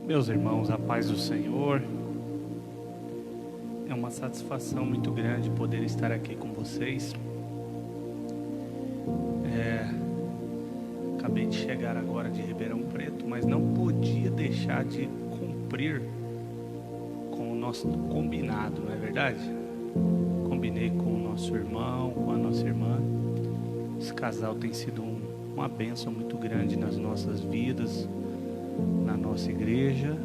Meus irmãos, a paz do Senhor. É uma satisfação muito grande poder estar aqui com vocês. Acabei de chegar agora de Ribeirão Preto, mas não podia deixar de cumprir com o nosso combinado, não é verdade? Combinei com o nosso irmão, com a nossa irmã. Esse casal tem sido uma bênção muito grande nas nossas vidas, na nossa igreja,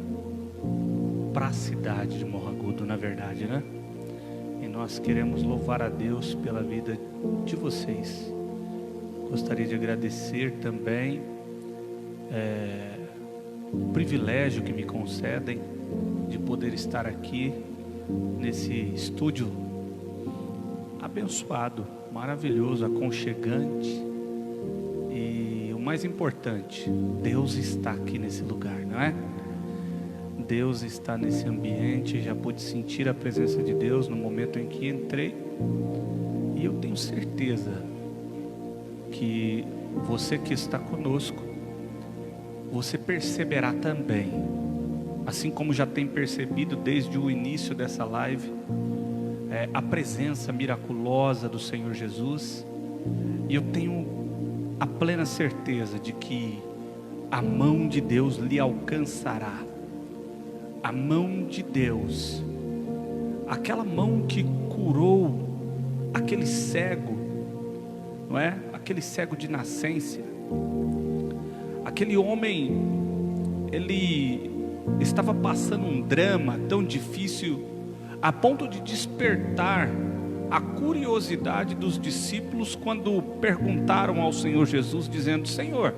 para a cidade de Morro Agudo, na verdade, né? E nós queremos louvar a Deus pela vida de vocês. Gostaria de agradecer também o privilégio que me concedem de poder estar aqui nesse estúdio abençoado, maravilhoso, aconchegante. E o mais importante, Deus está aqui nesse lugar, não é? Deus está nesse ambiente. Já pude sentir a presença de Deus no momento em que entrei. E eu tenho certeza que você que está conosco, você perceberá também, assim como já tem percebido desde o início dessa live, a presença miraculosa do Senhor Jesus. E eu tenho a plena certeza de que a mão de Deus lhe alcançará. A mão de Deus, aquela mão que curou aquele cego, não é? Aquele cego de nascença, aquele homem, ele estava passando um drama tão difícil, a ponto de despertar a curiosidade dos discípulos quando perguntaram ao Senhor Jesus, dizendo: Senhor,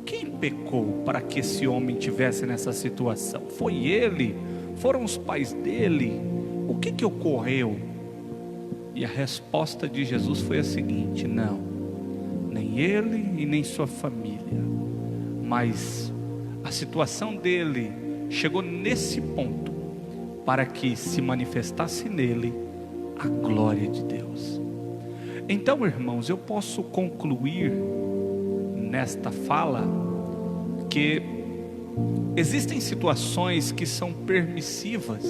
quem pecou para que esse homem tivesse nessa situação? Foi ele? Foram os pais dele? O que ocorreu? E a resposta de Jesus foi a seguinte: não, nem ele e nem sua família, mas a situação dele chegou nesse ponto para que se manifestasse nele a glória de Deus. Então, irmãos, eu posso concluir nesta fala que existem situações que são permissivas.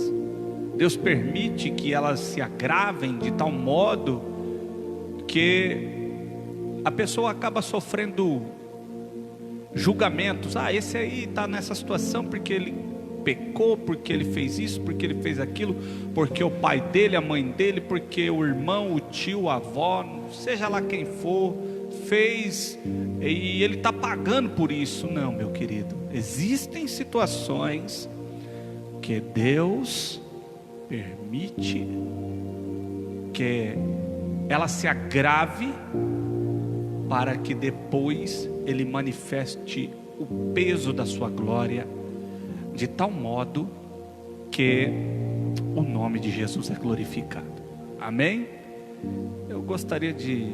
Deus permite que elas se agravem de tal modo que a pessoa acaba sofrendo julgamentos. Esse aí está nessa situação porque ele pecou, porque ele fez isso, porque ele fez aquilo, porque o pai dele, a mãe dele, porque o irmão, o tio, a avó, seja lá quem for, fez, e ele está pagando por isso. Não, meu querido, existem situações que Deus permite que ela se agrave, para que depois Ele manifeste o peso da sua glória, de tal modo que o nome de Jesus é glorificado. Amém? Eu gostaria de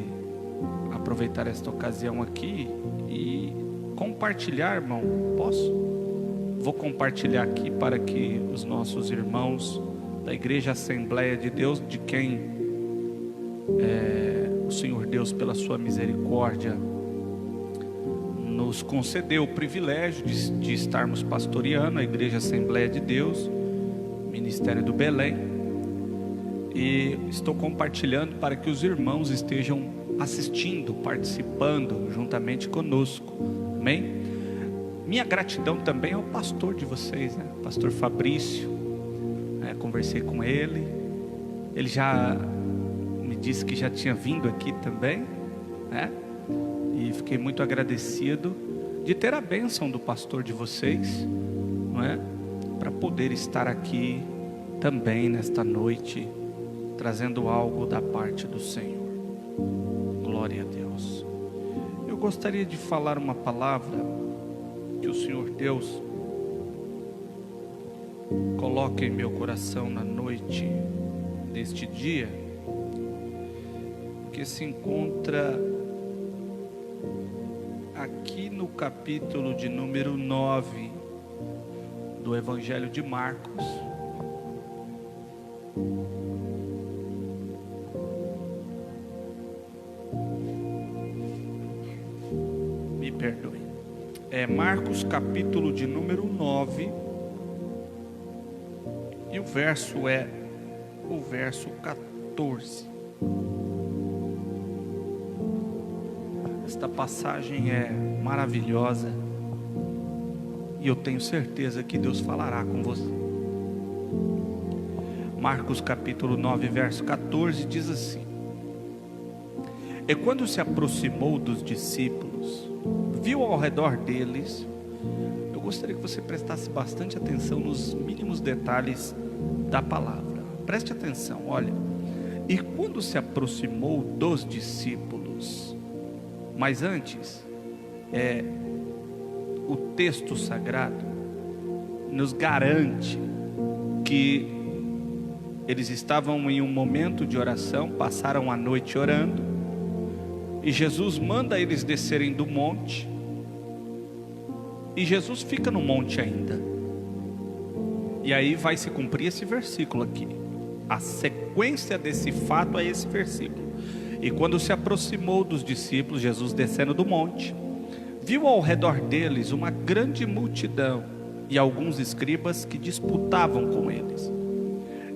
aproveitar esta ocasião aqui e compartilhar, irmão. Posso? Vou compartilhar aqui para que os nossos irmãos da Igreja Assembleia de Deus, de quem o Senhor Deus, pela sua misericórdia, nos concedeu o privilégio de estarmos pastoreando a Igreja Assembleia de Deus, Ministério do Belém. E estou compartilhando para que os irmãos estejam assistindo, participando juntamente conosco. Amém? Minha gratidão também ao pastor de vocês, né? Pastor Fabrício. Conversei com ele. Ele já me disse que já tinha vindo aqui também, né? E fiquei muito agradecido de ter a bênção do pastor de vocês, não é? Para poder estar aqui também nesta noite, trazendo algo da parte do Senhor. Glória a Deus. Eu gostaria de falar uma palavra que o Senhor Deus coloca em meu coração na noite deste dia, que se encontra aqui no capítulo de número 9 do Evangelho de Marcos. Me perdoe. Marcos capítulo de número 9, E o verso é o verso 14. Esta passagem é maravilhosa e eu tenho certeza que Deus falará com você. Marcos capítulo 9, verso 14 diz assim: E quando se aproximou dos discípulos, viu ao redor deles. Eu gostaria que você prestasse bastante atenção nos mínimos detalhes da palavra. Preste atenção, olha. E quando se aproximou dos discípulos, mas antes, o texto sagrado nos garante que eles estavam em um momento de oração, passaram a noite orando, e Jesus manda eles descerem do monte, e Jesus fica no monte ainda. E aí vai se cumprir esse versículo aqui. A sequência desse fato é esse versículo. E quando se aproximou dos discípulos, Jesus descendo do monte, viu ao redor deles uma grande multidão e alguns escribas que disputavam com eles.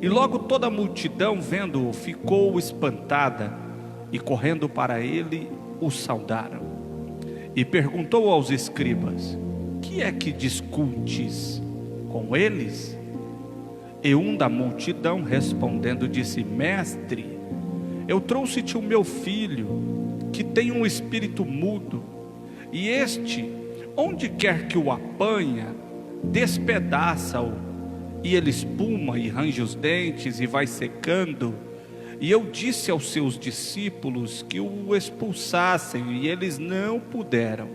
E logo toda a multidão, vendo-o, ficou espantada, e correndo para ele, o saudaram. E perguntou aos escribas: que é que discutes com eles? E um da multidão respondendo disse: Mestre, eu trouxe-te o meu filho, que tem um espírito mudo, e este, onde quer que o apanha, despedaça-o, e ele espuma e range os dentes e vai secando. E eu disse aos seus discípulos que o expulsassem, e eles não puderam.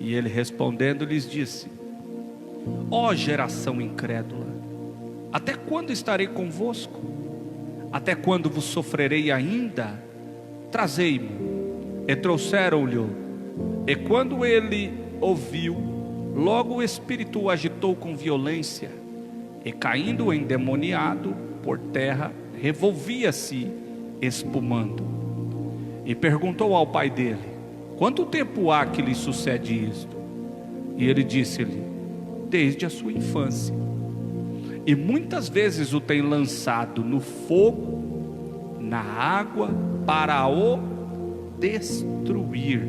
E ele respondendo lhes disse: Ó geração incrédula, até quando estarei convosco? Até quando vos sofrerei ainda? Trazei-mo. E trouxeram-lhe. E quando ele ouviu, logo o espírito o agitou com violência, e caindo endemoniado por terra, revolvia-se espumando. E perguntou ao pai dele: quanto tempo há que lhe sucede isto? E ele disse-lhe: desde a sua infância. E muitas vezes o tem lançado no fogo, na água, para o destruir.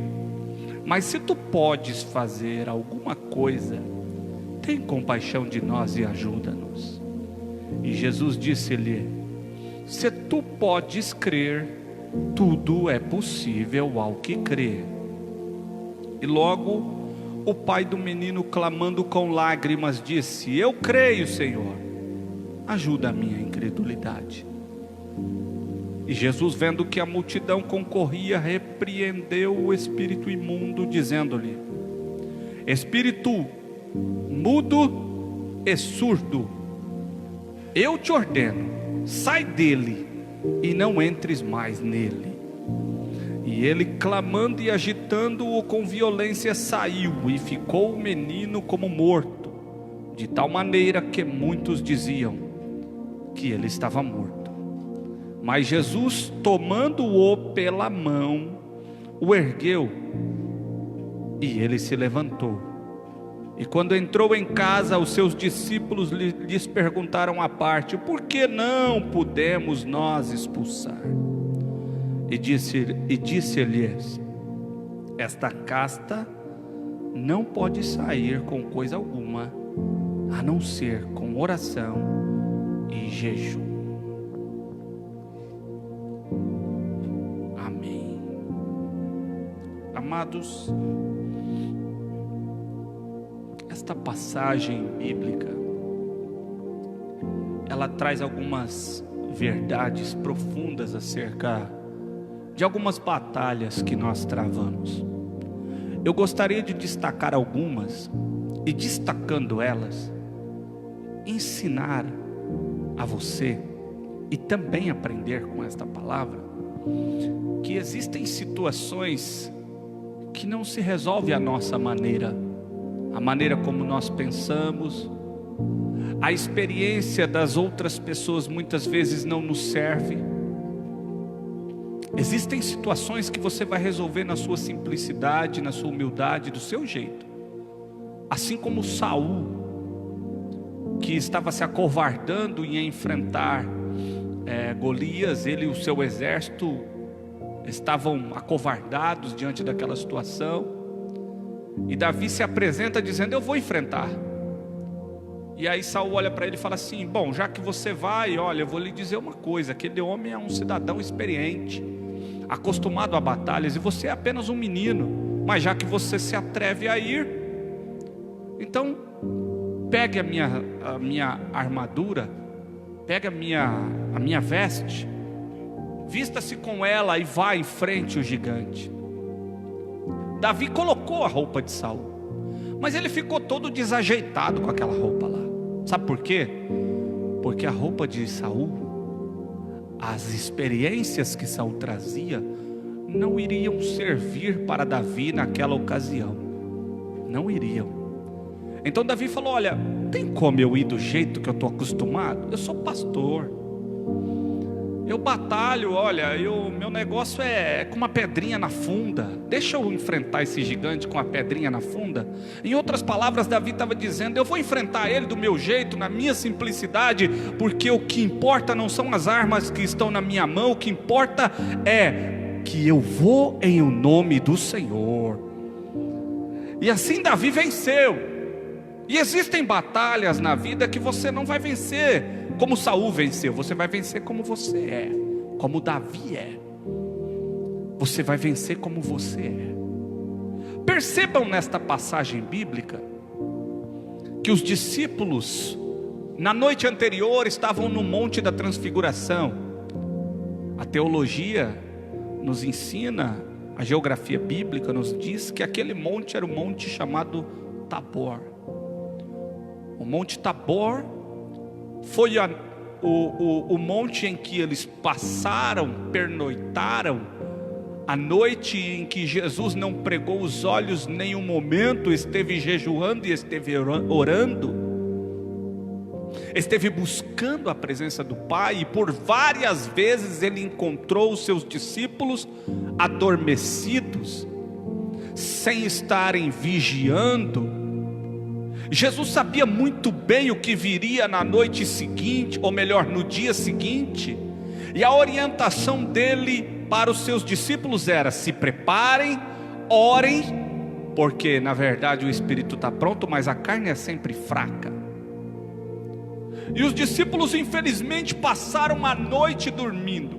Mas se tu podes fazer alguma coisa, tem compaixão de nós e ajuda-nos. E Jesus disse-lhe: se tu podes crer, tudo é possível ao que crê. E logo o pai do menino, clamando com lágrimas, disse: eu creio, Senhor, ajuda a minha incredulidade. E Jesus, vendo que a multidão concorria, repreendeu o espírito imundo, dizendo-lhe: espírito mudo e surdo, eu te ordeno, sai dele e não entres mais nele. E ele, clamando e agitando-o com violência, saiu, e ficou o menino como morto, de tal maneira que muitos diziam que ele estava morto. Mas Jesus, tomando-o pela mão, o ergueu, e ele se levantou. E quando entrou em casa, os seus discípulos lhes perguntaram à parte: por que não pudemos nós expulsar? E disse-lhes: esta casta não pode sair com coisa alguma, a não ser com oração e jejum. Amém. Amados, esta passagem bíblica, ela traz algumas verdades profundas acerca de algumas batalhas que nós travamos. Eu gostaria de destacar algumas, e destacando elas, ensinar a você e também aprender com esta palavra que existem situações que não se resolve a nossa maneira, a maneira como nós pensamos. A experiência das outras pessoas muitas vezes não nos serve. Existem situações que você vai resolver na sua simplicidade, na sua humildade, do seu jeito. Assim como Saul, que estava se acovardando em enfrentar Golias. Ele e o seu exército estavam acovardados diante daquela situação. E Davi se apresenta dizendo: eu vou enfrentar. E aí Saul olha para ele e fala assim: bom, já que você vai, olha, eu vou lhe dizer uma coisa, aquele homem é um cidadão experiente, acostumado a batalhas, e você é apenas um menino. Mas já que você se atreve a ir, então pegue a minha armadura, pegue a minha veste, vista-se com ela e vá em frente o gigante. Davi colocou a roupa de Saul, mas ele ficou todo desajeitado com aquela roupa lá. Sabe por quê? Porque a roupa de Saul, as experiências que Saul trazia, não iriam servir para Davi naquela ocasião. Não iriam. Então Davi falou: olha, tem como eu ir do jeito que eu estou acostumado? Eu sou pastor, eu batalho, olha, meu negócio é com uma pedrinha na funda. Deixa eu enfrentar esse gigante com a pedrinha na funda. Em outras palavras, Davi estava dizendo: eu vou enfrentar ele do meu jeito, na minha simplicidade, porque o que importa não são as armas que estão na minha mão, o que importa é que eu vou em o nome do Senhor. E assim Davi venceu. E existem batalhas na vida que você não vai vencer como Saul venceu, você vai vencer como você é, como Davi é. Você vai vencer como você é. Percebam nesta passagem bíblica que os discípulos na noite anterior estavam no Monte da Transfiguração. A teologia nos ensina, a geografia bíblica nos diz que aquele monte era o monte chamado Tabor. O Monte Tabor foi o monte em que eles passaram, pernoitaram, a noite em que Jesus não pregou os olhos nem um momento, esteve jejuando e esteve orando, esteve buscando a presença do Pai, e por várias vezes ele encontrou os seus discípulos adormecidos, sem estarem vigiando. Jesus sabia muito bem o que viria na noite seguinte, ou melhor, no dia seguinte, e a orientação dele para os seus discípulos era: se preparem, orem, porque na verdade o espírito está pronto, mas a carne é sempre fraca. E os discípulos infelizmente passaram a noite dormindo.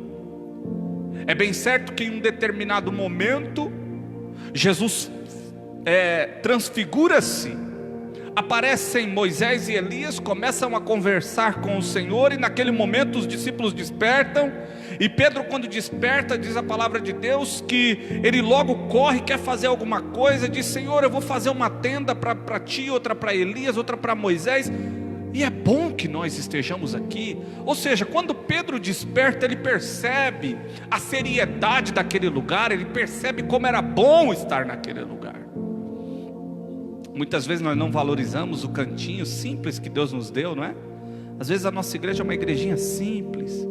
É bem certo que em um determinado momento Jesus transfigura-se, aparecem Moisés e Elias, começam a conversar com o Senhor, e naquele momento os discípulos despertam, e Pedro, quando desperta, diz a palavra de Deus que ele logo corre, quer fazer alguma coisa, diz: Senhor, eu vou fazer uma tenda para ti, outra para Elias, outra para Moisés, e é bom que nós estejamos aqui. Ou seja, quando Pedro desperta, ele percebe a seriedade daquele lugar, ele percebe como era bom estar naquele lugar. Muitas vezes nós não valorizamos o cantinho simples que Deus nos deu, não é? Às vezes a nossa igreja é uma igrejinha simples,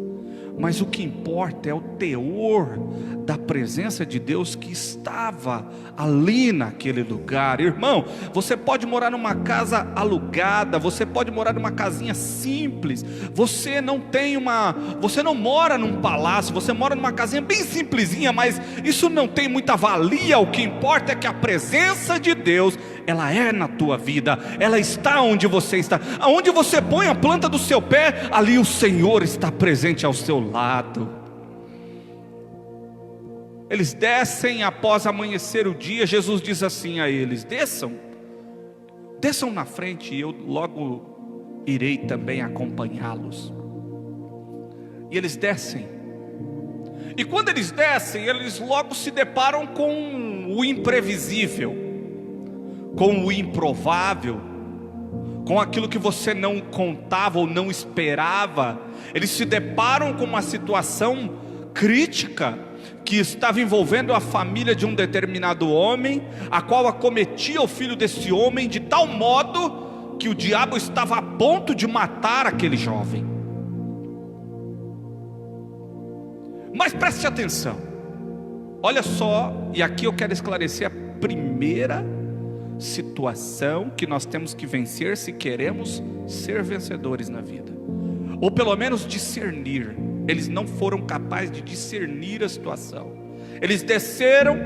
mas o que importa é o teor da presença de Deus que estava ali naquele lugar. Irmão, você pode morar numa casa alugada, você pode morar numa casinha simples, você não mora num palácio, você mora numa casinha bem simplesinha, mas isso não tem muita valia. O que importa é que a presença de Deus, ela é na tua vida, ela está onde você está. Aonde você põe a planta do seu pé, ali o Senhor está presente ao seu lado. Eles descem após amanhecer o dia. Jesus diz assim a eles: desçam na frente, e eu logo irei também acompanhá-los. E eles descem, e quando eles descem, eles logo se deparam com o imprevisível, com o improvável, com aquilo que você não contava ou não esperava. Eles se deparam com uma situação crítica que estava envolvendo a família de um determinado homem, a qual acometia o filho desse homem de tal modo que o diabo estava a ponto de matar aquele jovem. Mas preste atenção, olha só, e aqui eu quero esclarecer a primeira situação que nós temos que vencer se queremos ser vencedores na vida, ou pelo menos discernir. Eles não foram capazes de discernir a situação. Eles desceram,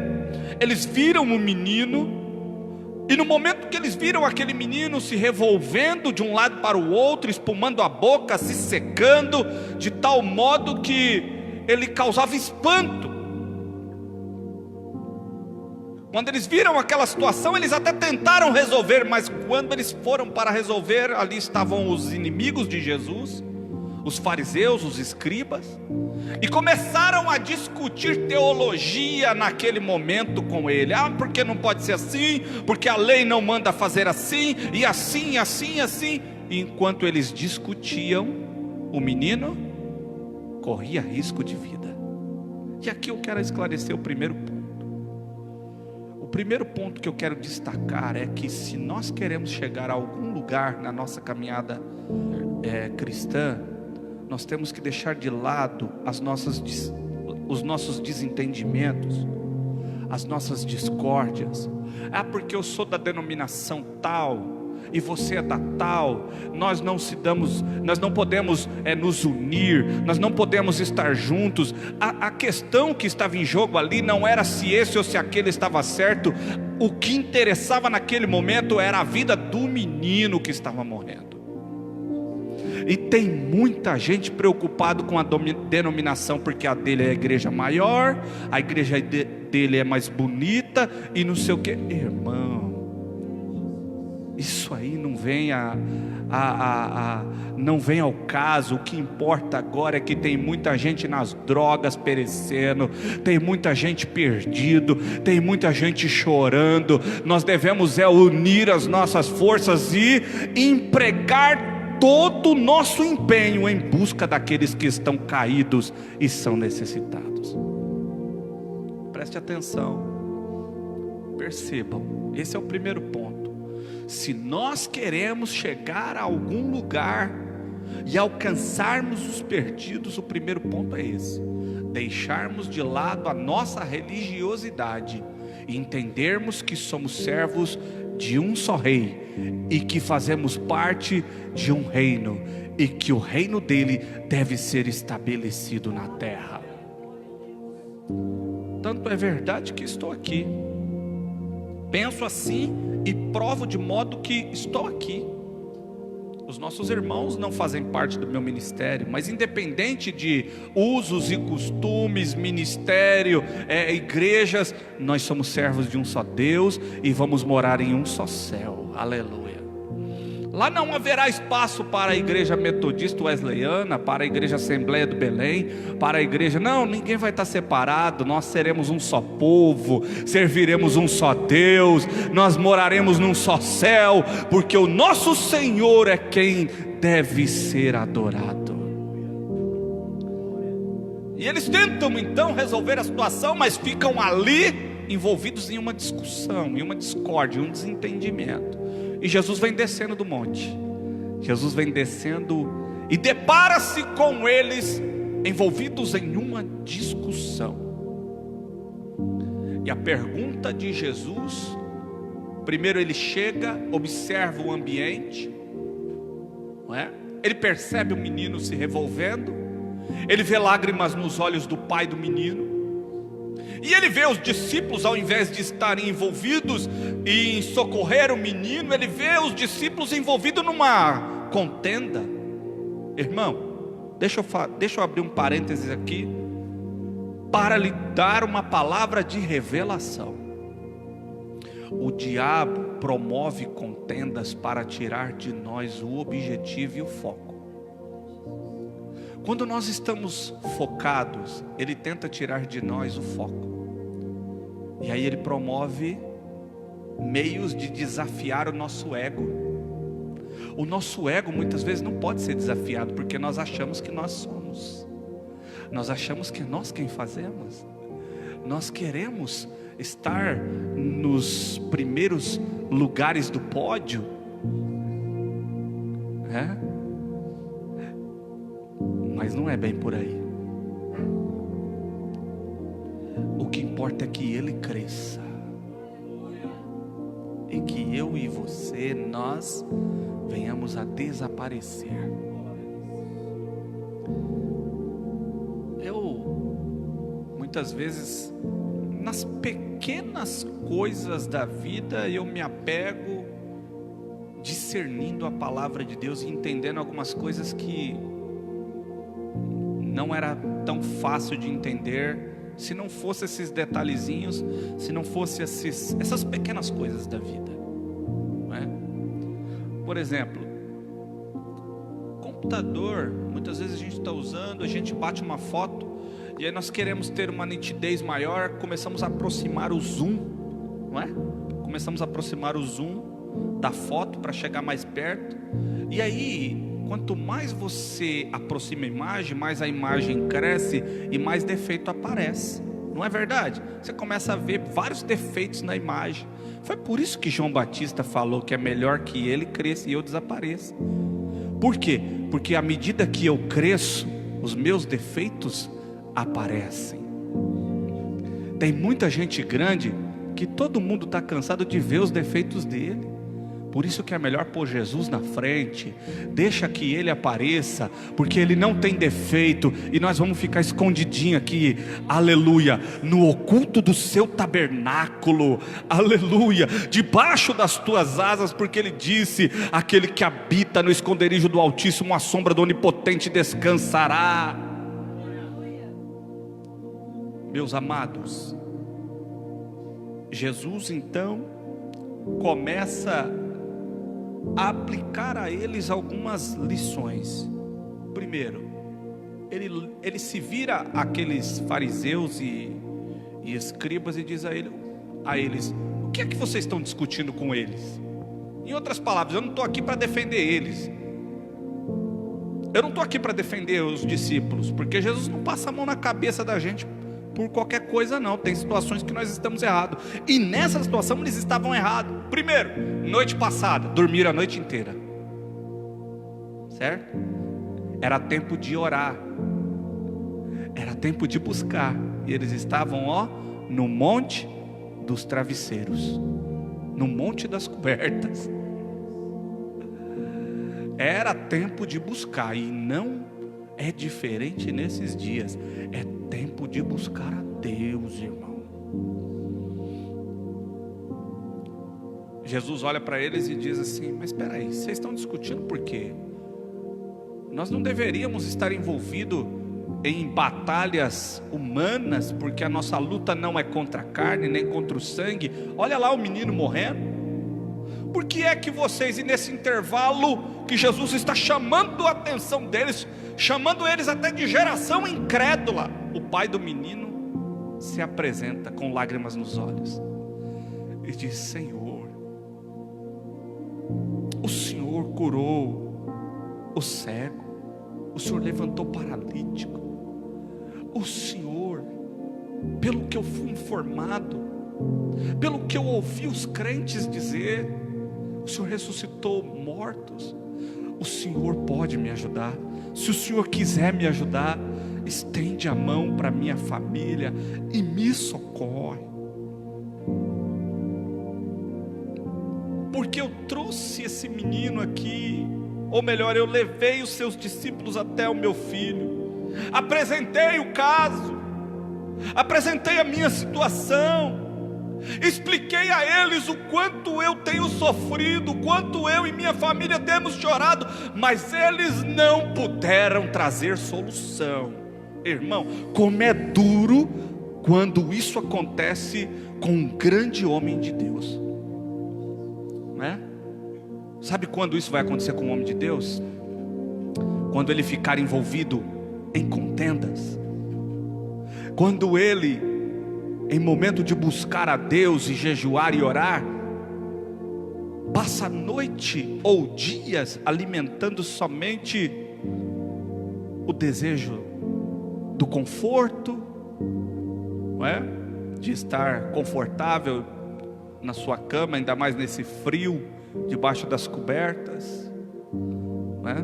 eles viram o menino, e no momento que eles viram aquele menino se revolvendo de um lado para o outro, espumando a boca, se secando, de tal modo que ele causava espanto. Quando eles viram aquela situação, eles até tentaram resolver, mas quando eles foram para resolver, ali estavam os inimigos de Jesus, os fariseus, os escribas, e começaram a discutir teologia naquele momento com ele. Porque não pode ser assim, porque a lei não manda fazer assim, e assim, assim, assim. E enquanto eles discutiam, o menino corria risco de vida. E aqui eu quero esclarecer o primeiro ponto. O primeiro ponto que eu quero destacar é que se nós queremos chegar a algum lugar na nossa caminhada cristã, nós temos que deixar de lado os nossos desentendimentos, as nossas discórdias. Porque eu sou da denominação tal e você é da tal, nós não podemos nos unir, nós não podemos estar juntos. A questão que estava em jogo ali não era se esse ou se aquele estava certo. O que interessava naquele momento era a vida do menino que estava morrendo. E tem muita gente preocupada com a denominação, porque a dele é a igreja maior, a igreja dele é mais bonita e não sei o que. Irmão, isso aí não vem não vem ao caso. O que importa agora é que tem muita gente nas drogas perecendo, tem muita gente perdido, tem muita gente chorando. Nós devemos unir as nossas forças e empregar todo o nosso empenho em busca daqueles que estão caídos e são necessitados. Preste atenção, percebam, esse é o primeiro ponto. Se nós queremos chegar a algum lugar e alcançarmos os perdidos, o primeiro ponto é esse: deixarmos de lado a nossa religiosidade e entendermos que somos servos de um só rei, e que fazemos parte de um reino, e que o reino dele deve ser estabelecido na terra. Tanto é verdade que estou aqui, penso assim e provo de modo que estou aqui. Os nossos irmãos não fazem parte do meu ministério, mas independente de usos e costumes, ministério, igrejas, nós somos servos de um só Deus e vamos morar em um só céu. Aleluia. Lá não haverá espaço para a igreja metodista wesleyana, para a igreja Assembleia do Belém, para a igreja... Não, ninguém vai estar separado. Nós seremos um só povo, serviremos um só Deus, nós moraremos num só céu, porque o nosso Senhor é quem deve ser adorado. E eles tentam então resolver a situação, mas ficam ali envolvidos em uma discussão, em uma discórdia, em um desentendimento. E Jesus vem descendo do monte. Jesus vem descendo e depara-se com eles envolvidos em uma discussão. E a pergunta de Jesus: primeiro ele chega, observa o ambiente, não é? Ele percebe o menino se revolvendo, ele vê lágrimas nos olhos do pai do menino, e ele vê os discípulos, ao invés de estarem envolvidos em socorrer o menino, ele vê os discípulos envolvidos numa contenda. Irmão, deixa eu abrir um parênteses aqui, para lhe dar uma palavra de revelação. O diabo promove contendas para tirar de nós o objetivo e o foco. Quando nós estamos focados, ele tenta tirar de nós o foco. E aí ele promove meios de desafiar o nosso ego. O nosso ego muitas vezes não pode ser desafiado, porque nós achamos que nós somos. Nós achamos que é nós quem fazemos. Nós queremos estar nos primeiros lugares do pódio. Mas não é bem por aí. O que importa é que ele cresça. e que eu e você, nós venhamos a desaparecer. Muitas vezes, nas pequenas coisas da vida, eu me apego, discernindo a palavra de Deus e entendendo algumas coisas que não era tão fácil de entender, se não fosse esses detalhezinhos, se não fosse essas pequenas coisas da vida, não é? Por exemplo, computador, muitas vezes a gente está usando, a gente bate uma foto, e aí nós queremos ter uma nitidez maior, começamos a aproximar o zoom, não é? Começamos a aproximar o zoom da foto para chegar mais perto. E aí, quanto mais você aproxima a imagem, mais a imagem cresce e mais defeito aparece. Não é verdade? Você começa a ver vários defeitos na imagem. Foi por isso que João Batista falou que é melhor que ele cresça e eu desapareça. Por quê? Porque à medida que eu cresço, os meus defeitos aparecem. Tem muita gente grande que todo mundo está cansado de ver os defeitos dele. Por isso que é melhor pôr Jesus na frente, deixa que ele apareça, porque ele não tem defeito, e nós vamos ficar escondidinho aqui, aleluia, no oculto do seu tabernáculo, aleluia, debaixo das tuas asas, porque ele disse: aquele que habita no esconderijo do Altíssimo, a sombra do Onipotente descansará. Meus amados, Jesus então começa a aplicar a eles algumas lições. Primeiro, ele se vira àqueles fariseus e escribas e diz a eles: o que é que vocês estão discutindo com eles? Em outras palavras, eu não estou aqui para defender eles, eu não estou aqui para defender os discípulos, porque Jesus não passa a mão na cabeça da gente por qualquer coisa não. Tem situações que nós estamos errados, e nessa situação eles estavam errados. Primeiro, noite passada, dormiram a noite inteira, certo? Era tempo de orar, era tempo de buscar, e eles estavam no monte dos travesseiros, no monte das cobertas. Era tempo de buscar, e não é diferente nesses dias. É tempo de buscar a Deus, irmão. Jesus olha para eles e diz assim: mas espera aí, vocês estão discutindo por quê? Nós não deveríamos estar envolvidos em batalhas humanas, porque a nossa luta não é contra a carne, nem contra o sangue. Olha lá o menino morrendo. Por que é que vocês, e nesse intervalo que Jesus está chamando a atenção deles, chamando eles até de geração incrédula, o pai do menino se apresenta com lágrimas nos olhos e diz: Senhor, o Senhor curou o cego, o Senhor levantou o paralítico, o Senhor, pelo que eu fui informado, pelo que eu ouvi os crentes dizer, o Senhor ressuscitou mortos. O Senhor pode me ajudar. Se o Senhor quiser me ajudar, estende a mão para minha família e me socorre. Porque eu trouxe esse menino aqui, ou melhor, eu levei os seus discípulos até o meu filho, apresentei o caso, apresentei a minha situação, expliquei a eles o quanto eu tenho sofrido, o quanto eu e minha família temos chorado, mas eles não puderam trazer solução. Irmão, como é duro quando isso acontece com um grande homem de Deus, não é? Sabe quando isso vai acontecer com um homem de Deus? Quando ele ficar envolvido em contendas, quando ele, em momento de buscar a Deus e jejuar e orar, passa noite ou dias alimentando somente o desejo do conforto, não é? De estar confortável na sua cama, ainda mais nesse frio, debaixo das cobertas, não é?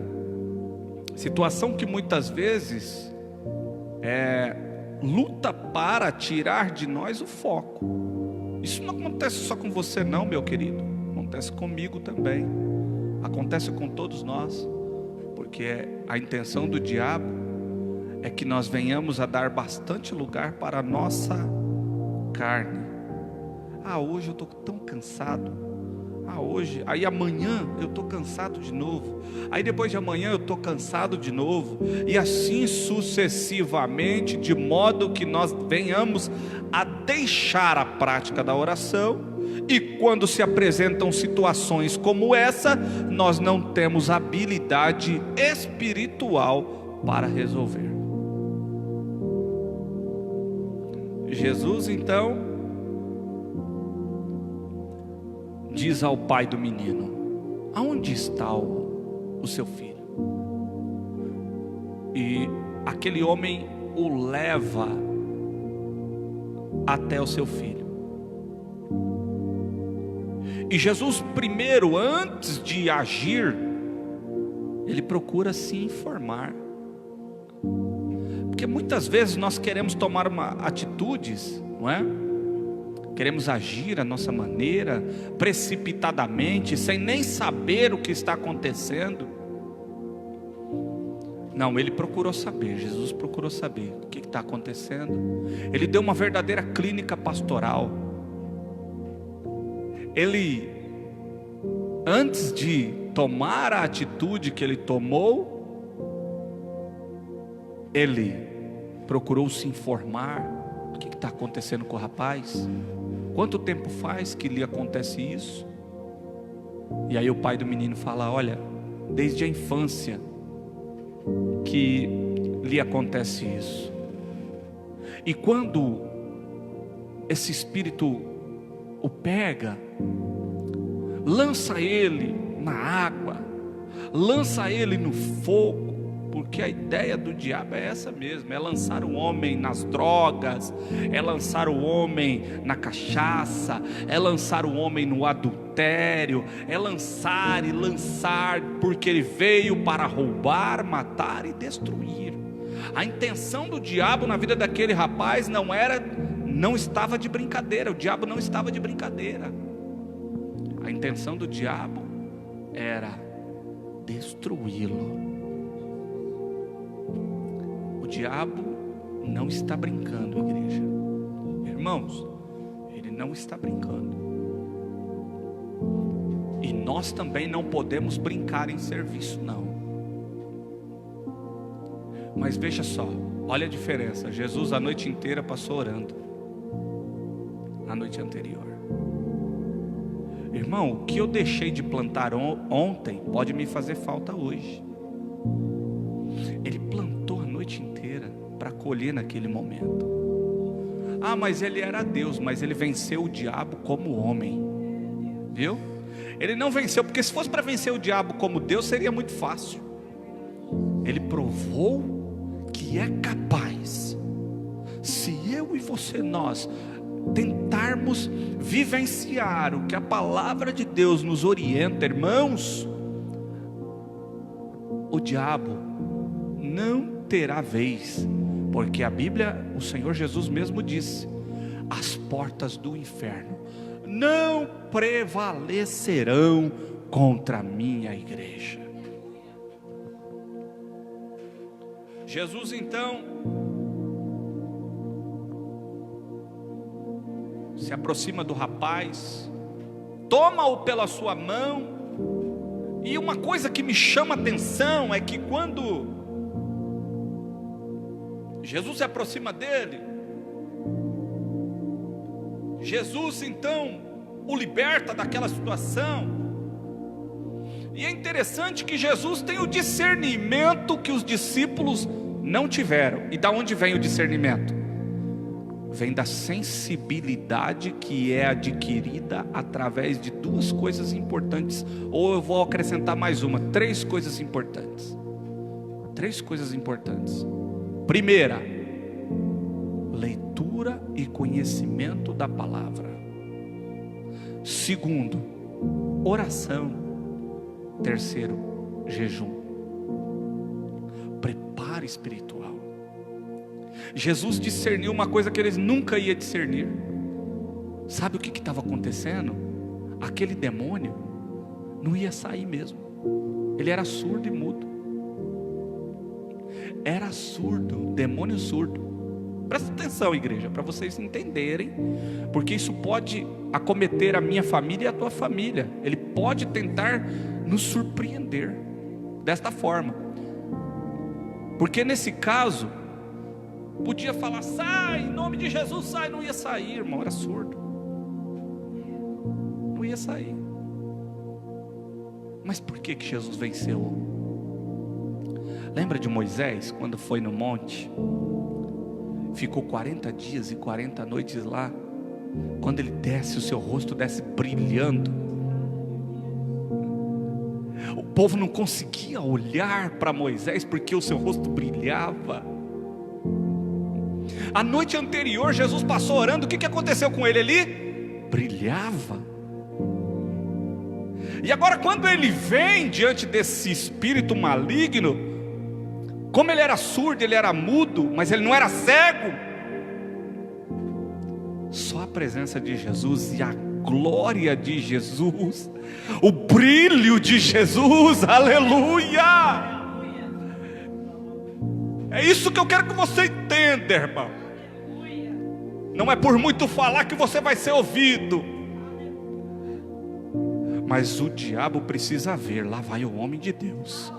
Situação que muitas vezes luta para tirar de nós o foco. Isso não acontece só com você não, meu querido. acontece comigo também, acontece com todos nós, porque a intenção do diabo é que nós venhamos a dar bastante lugar para a nossa carne. Hoje eu estou tão cansado. Hoje, aí amanhã eu estou cansado de novo. Aí depois de amanhã eu estou cansado de novo. E assim sucessivamente, de modo que nós venhamos a deixar a prática da oração. E quando se apresentam situações como essa, nós não temos habilidade espiritual para resolver. Jesus então diz ao pai do menino: aonde está o seu filho? E aquele homem o leva até o seu filho. E Jesus primeiro, antes de agir, ele procura se informar. Porque muitas vezes nós queremos tomar atitudes, não é? Queremos agir à nossa maneira, precipitadamente, sem nem saber o que está acontecendo. Não, ele procurou saber, Jesus procurou saber o que está acontecendo. Ele deu uma verdadeira clínica pastoral. Ele, antes de tomar a atitude que ele tomou, ele procurou se informar. O que está acontecendo com o rapaz? Quanto tempo faz que lhe acontece isso? E aí o pai do menino fala: olha, desde a infância que lhe acontece isso. E quando esse espírito o pega, lança ele na água, lança ele no fogo. Porque a ideia do diabo é essa mesmo, é lançar o homem nas drogas, é lançar o homem na cachaça, é lançar o homem no adultério, é lançar e lançar, porque ele veio para roubar, matar e destruir. A intenção do diabo na vida daquele rapaz não estava de brincadeira, o diabo não estava de brincadeira. A intenção do diabo era destruí-lo. O diabo não está brincando, igreja. Irmãos, ele não está brincando. E nós também não podemos brincar em serviço, não. Mas veja só, olha a diferença. Jesus a noite inteira passou orando, a noite anterior. Irmão, o que eu deixei de plantar ontem pode me fazer falta hoje. Ele plantou a noite inteira para colher naquele momento. Mas ele era Deus, mas ele venceu o diabo como homem. Viu? Ele não venceu, porque se fosse para vencer o diabo como Deus, seria muito fácil. Ele provou que é capaz. Se eu e você, nós tentarmos vivenciar o que a palavra de Deus nos orienta, irmãos, o diabo não terá vez, porque a Bíblia, o Senhor Jesus mesmo disse: as portas do inferno não prevalecerão contra a minha igreja. Jesus então se aproxima do rapaz, toma-o pela sua mão, e uma coisa que me chama a atenção é que quando Jesus se aproxima dele, Jesus então o liberta daquela situação. E é interessante que Jesus tem o discernimento que os discípulos não tiveram. E da onde vem o discernimento? Vem da sensibilidade que é adquirida através de duas coisas importantes. Ou eu vou acrescentar mais uma, três coisas importantes. Três coisas importantes. Primeira, leitura e conhecimento da palavra. Segundo, oração. Terceiro, jejum. Preparo espiritual. Jesus discerniu uma coisa que eles nunca iam discernir. Sabe o que estava acontecendo? aquele demônio não ia sair mesmo. Ele era surdo e mudo. Era surdo, demônio surdo. Presta atenção, igreja, para vocês entenderem, porque isso pode acometer a minha família e a tua família. Ele pode tentar nos surpreender desta forma. Porque nesse caso, podia falar, sai, em nome de Jesus, sai. Não ia sair, irmão, era surdo. Não ia sair. Mas por que Jesus venceu? Lembra de Moisés, quando foi no monte? Ficou 40 dias e 40 noites lá. Quando ele desce, o seu rosto desce brilhando. O povo não conseguia olhar para Moisés, porque o seu rosto brilhava. A noite anterior, Jesus passou orando. O que aconteceu com ele ali? Brilhava. E agora quando ele vem diante desse espírito maligno, como ele era surdo, ele era mudo, mas ele não era cego, só a presença de Jesus e a glória de Jesus, o brilho de Jesus, aleluia! É isso que eu quero que você entenda, irmão. Não é por muito falar que você vai ser ouvido, mas o diabo precisa ver, lá vai o homem de Deus,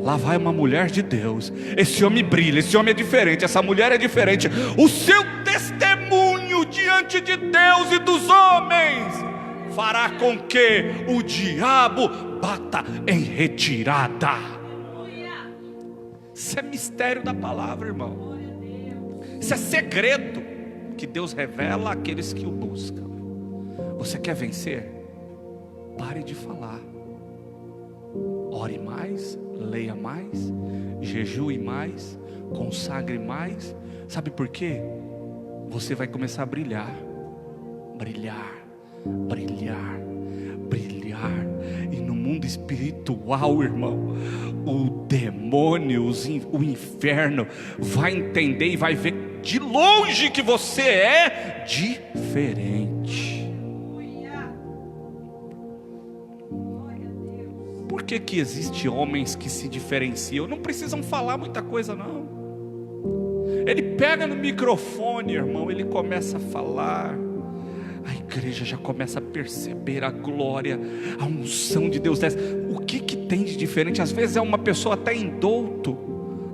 lá vai uma mulher de Deus, esse homem brilha, esse homem é diferente, essa mulher é diferente. O seu testemunho diante de Deus e dos homens fará com que o diabo bata em retirada. Isso é mistério da palavra, irmão. Isso é segredo que Deus revela àqueles que o buscam. Você quer vencer? Pare de falar. Ore mais, leia mais, jejue mais, consagre mais. Sabe por quê? Você vai começar a brilhar, brilhar, brilhar, brilhar. E no mundo espiritual, irmão, o demônio, o inferno vai entender e vai ver de longe que você é diferente. Por que existe homens que se diferenciam? Não precisam falar muita coisa não. Ele pega no microfone, irmão, ele começa a falar, a igreja já começa a perceber a glória, a unção de Deus desce. O que tem de diferente? Às vezes é uma pessoa até indouto,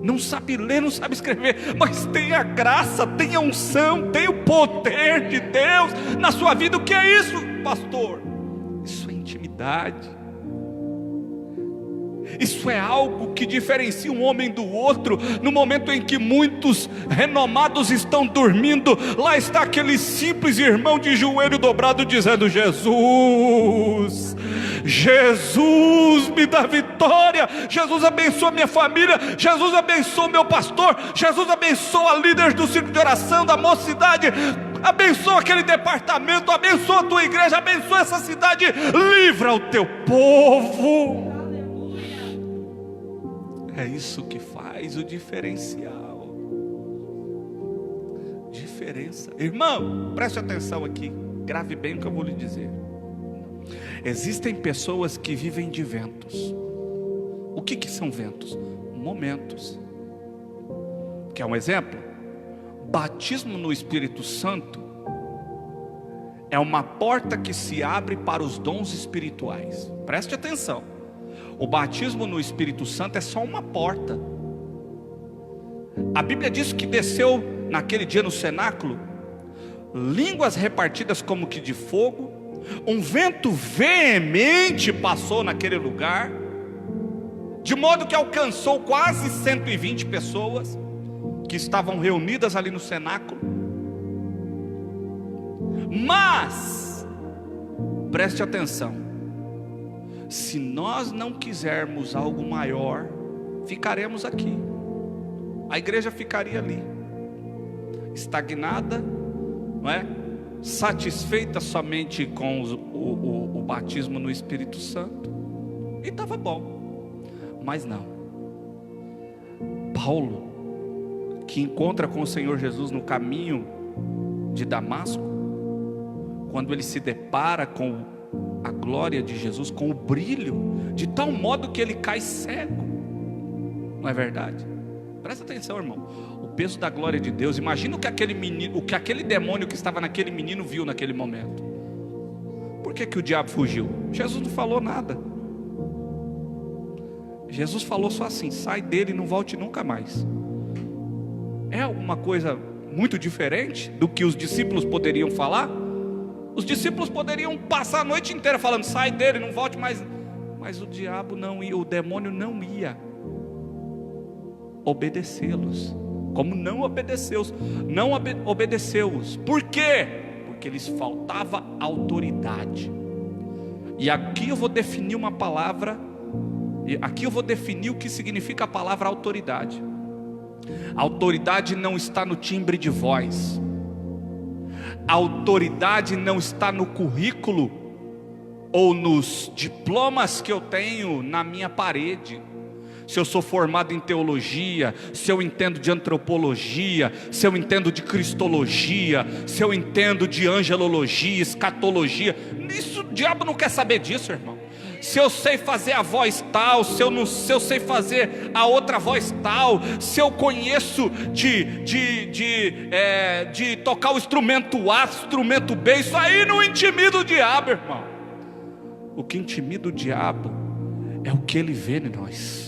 não sabe ler, não sabe escrever, mas tem a graça, tem a unção, tem o poder de Deus na sua vida. O que é isso, pastor? Isso é intimidade. Isso é algo que diferencia um homem do outro. No momento em que muitos renomados estão dormindo, lá está aquele simples irmão de joelho dobrado dizendo: Jesus, Jesus me dá vitória, Jesus abençoa minha família, Jesus abençoa meu pastor, Jesus abençoa líderes do círculo de oração, da mocidade, abençoa aquele departamento, abençoa a tua igreja, abençoa essa cidade, livra o teu povo. É isso que faz o diferencial. Diferença. Irmão, preste atenção aqui, grave bem o que eu vou lhe dizer. Existem pessoas que vivem de ventos. O que são ventos? Momentos. Quer um exemplo? Batismo no Espírito Santo é uma porta que se abre para os dons espirituais. Preste atenção. O batismo no Espírito Santo é só uma porta. A Bíblia diz que desceu naquele dia no cenáculo línguas repartidas como que de fogo, um vento veemente passou naquele lugar, de modo que alcançou quase 120 pessoas que estavam reunidas ali no cenáculo. Mas preste atenção, se nós não quisermos algo maior, ficaremos aqui. A igreja ficaria ali, estagnada, não é? Satisfeita somente com o batismo no Espírito Santo, e estava bom. Mas não. Paulo, que encontra com o Senhor Jesus no caminho de Damasco, quando ele se depara com a glória de Jesus com o brilho, de tal modo que ele cai cego. Não é verdade? Presta atenção, irmão. O peso da glória de Deus. Imagina o que aquele menino, o que aquele demônio que estava naquele menino viu naquele momento. Por que o diabo fugiu? Jesus não falou nada. Jesus falou só assim: sai dele e não volte nunca mais. É alguma coisa muito diferente do que os discípulos poderiam falar? Os discípulos poderiam passar a noite inteira falando: sai dele, não volte mais. Mas o diabo não ia, o demônio não ia obedecê-los. Como não obedeceu-os? Não obedeceu-os. Por quê? Porque lhes faltava autoridade. E aqui eu vou definir uma palavra. E aqui eu vou definir o que significa a palavra autoridade. A autoridade não está no timbre de voz. A autoridade não está no currículo ou nos diplomas que eu tenho na minha parede. Se eu sou formado em teologia, se eu entendo de antropologia, se eu entendo de cristologia, se eu entendo de angelologia, escatologia, isso o diabo não quer saber disso, irmão. Se eu sei fazer a voz tal, se eu sei fazer a outra voz tal, se eu conheço de tocar o instrumento A, instrumento B, isso aí não intimida o diabo, irmão. O que intimida o diabo é o que ele vê em nós.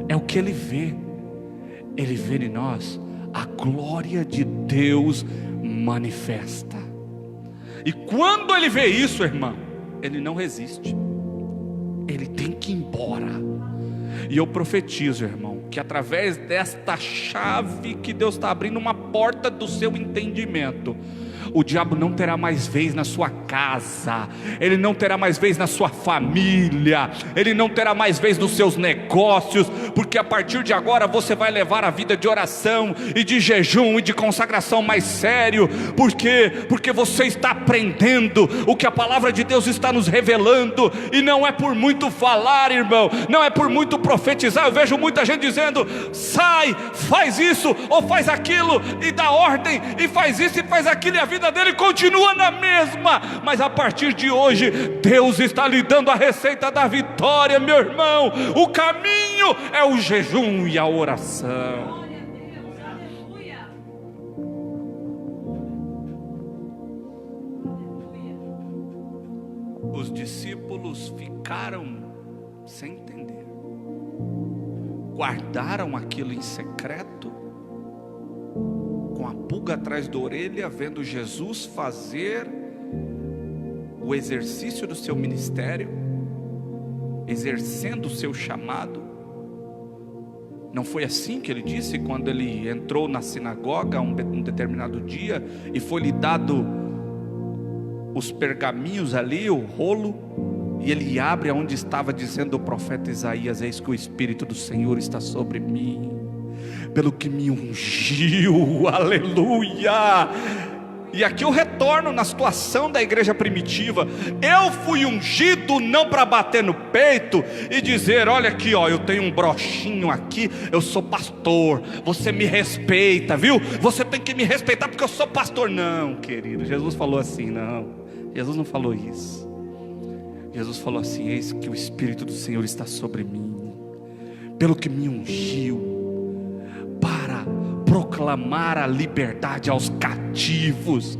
É o que ele vê. Ele vê em nós a glória de Deus manifesta. E quando ele vê isso, irmão, ele não resiste. Ele tem que ir embora. E eu profetizo, irmão, que através desta chave que Deus está abrindo uma porta do seu entendimento, o diabo não terá mais vez na sua casa, ele não terá mais vez na sua família, ele não terá mais vez nos seus negócios, porque a partir de agora você vai levar a vida de oração e de jejum e de consagração mais sério. Por quê? Porque você está aprendendo o que a palavra de Deus está nos revelando, e não é por muito falar, irmão, não é por muito profetizar. Eu vejo muita gente dizendo: sai, faz isso ou faz aquilo, e dá ordem, e faz isso e faz aquilo, e a vida dele continua na mesma. Mas a partir de hoje Deus está lhe dando a receita da vitória, meu irmão. O caminho é o jejum e a oração. Os discípulos ficaram sem entender, guardaram aquilo em secreto, com a pulga atrás da orelha, vendo Jesus fazer o exercício do seu ministério, exercendo o seu chamado. Não foi assim que ele disse quando ele entrou na sinagoga um determinado dia e foi-lhe dado os pergaminhos ali, o rolo, e ele abre aonde estava dizendo o profeta Isaías: eis que o Espírito do Senhor está sobre mim, pelo que me ungiu, aleluia. E aqui eu retorno na situação da igreja primitiva. Eu fui ungido não para bater no peito e dizer: olha aqui, ó, eu tenho um brochinho aqui, eu sou pastor, você me respeita, viu? Você tem que me respeitar porque eu sou pastor. Não, querido, Jesus falou assim, não. Jesus não falou isso. Jesus falou assim: eis que o Espírito do Senhor está sobre mim, pelo que me ungiu para proclamar a liberdade aos cativos.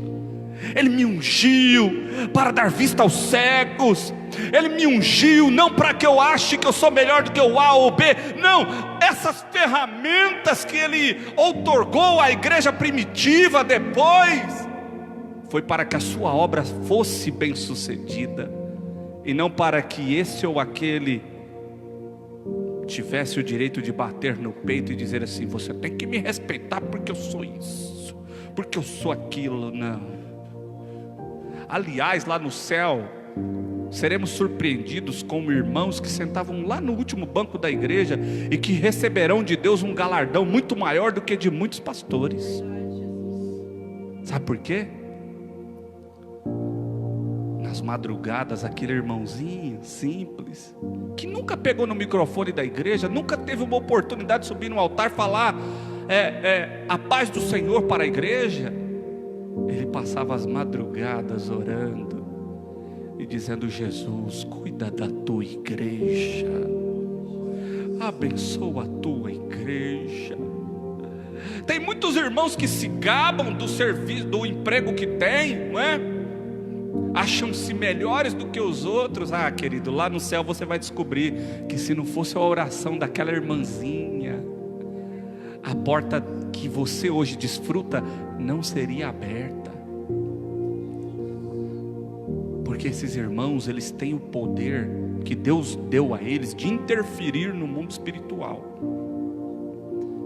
Ele me ungiu para dar vista aos cegos. Ele me ungiu não para que eu ache que eu sou melhor do que o A ou o B. Não, essas ferramentas que ele outorgou à igreja primitiva depois, foi para que a sua obra fosse bem sucedida, e não para que esse ou aquele tivesse o direito de bater no peito e dizer assim: você tem que me respeitar porque eu sou isso, porque eu sou aquilo. Não. Aliás, lá no céu seremos surpreendidos com irmãos que sentavam lá no último banco da igreja e que receberão de Deus um galardão muito maior do que de muitos pastores. Sabe por quê? Nas madrugadas, aquele irmãozinho simples, que nunca pegou no microfone da igreja, nunca teve uma oportunidade de subir no altar, falar a paz do Senhor para a igreja, ele passava as madrugadas orando, e dizendo: Jesus, cuida da tua igreja, abençoa a tua igreja. Tem muitos irmãos que se gabam do serviço, do emprego que tem, não é? Acham-se melhores do que os outros. Ah, querido, lá no céu você vai descobrir que se não fosse a oração daquela irmãzinha, a porta que você hoje desfruta não seria aberta. Porque esses irmãos, eles têm o poder que Deus deu a eles de interferir no mundo espiritual.